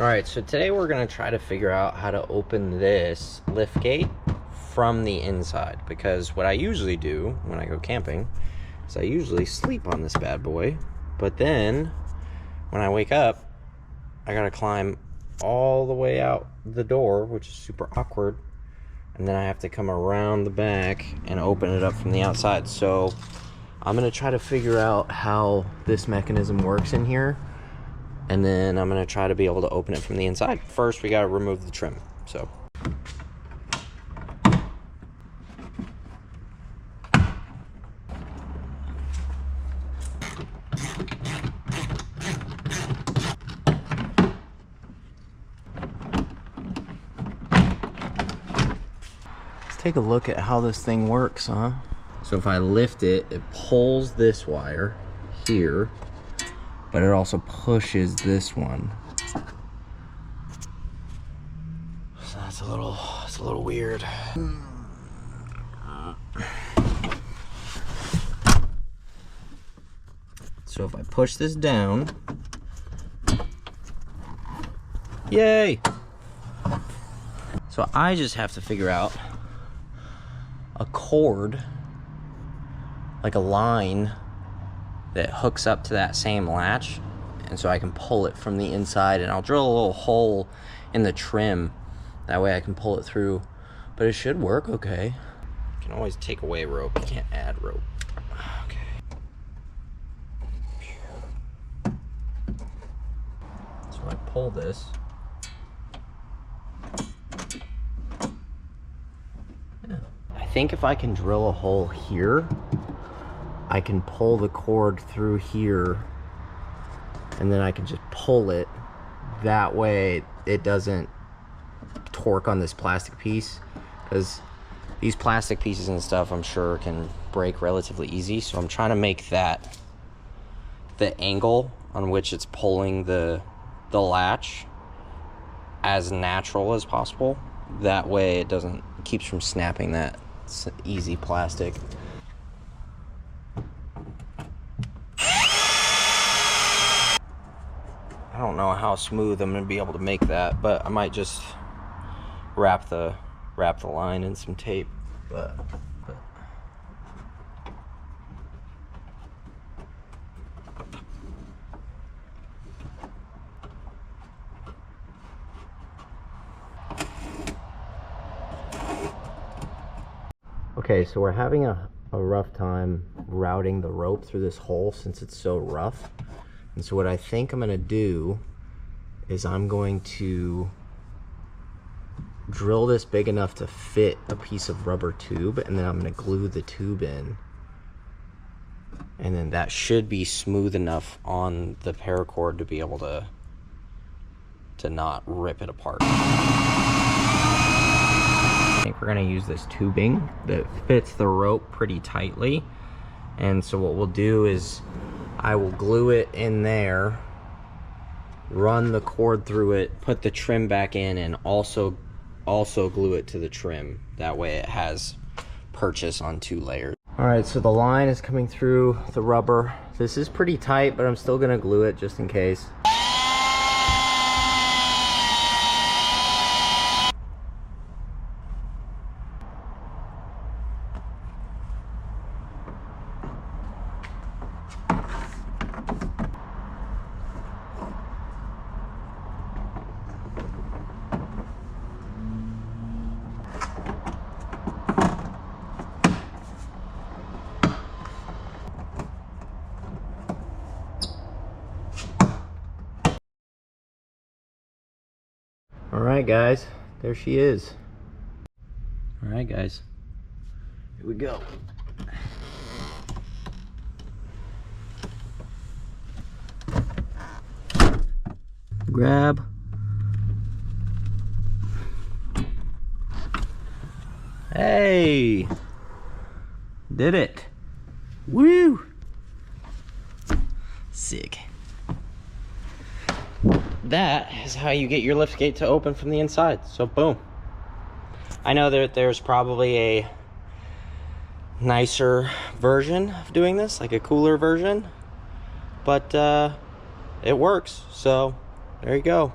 Alright, so today we're going to try to figure out how to open this liftgate from the inside, because what I usually do when I go camping is I usually sleep on this bad boy, but then when I wake up I gotta climb all the way out the door, which is super awkward, and then I have to come around the back and open it up from the outside. So I'm gonna try to figure out how this mechanism works in here, and then I'm gonna try to be able to open it from the inside. First, we gotta remove the trim. So let's take a look at how this thing works, huh? So if I lift it, it pulls this wire here, but it also pushes this one. So it's a little weird. So if I push this down, yay! So I just have to figure out a cord, like a line that hooks up to that same latch, and so I can pull it from the inside, and I'll drill a little hole in the trim, that way I can pull it through, but it should work okay. You can always take away rope, you can't add rope. Okay. So I pull this. Yeah. I think if I can drill a hole here, I can pull the cord through here, and then I can just pull it. That way it doesn't torque on this plastic piece, because these plastic pieces and stuff I'm sure can break relatively easy. So I'm trying to make that, the angle on which it's pulling the latch, as natural as possible. That way it doesn't, keeps from snapping that easy plastic. I don't know how smooth I'm gonna be able to make that, but I might just wrap the line in some tape. But. Okay, so we're having a rough time routing the rope through this hole since it's so rough. And so what I think I'm gonna do is I'm going to drill this big enough to fit a piece of rubber tube, and then I'm gonna glue the tube in. And then that should be smooth enough on the paracord to be able to not rip it apart. I think we're gonna use this tubing that fits the rope pretty tightly. And so what we'll do is I will glue it in there, run the cord through it, put the trim back in, and also glue it to the trim. That way it has purchase on 2 layers. All right, so the line is coming through the rubber. This is pretty tight, but I'm still gonna glue it just in case. All right, guys, there she is. All right, guys, here we go. Grab. Hey, did it. Woo. Sick. That is how you get your liftgate to open from the inside. So boom. I know that there's probably a nicer version of doing this, like a cooler version, but it works. So there you go.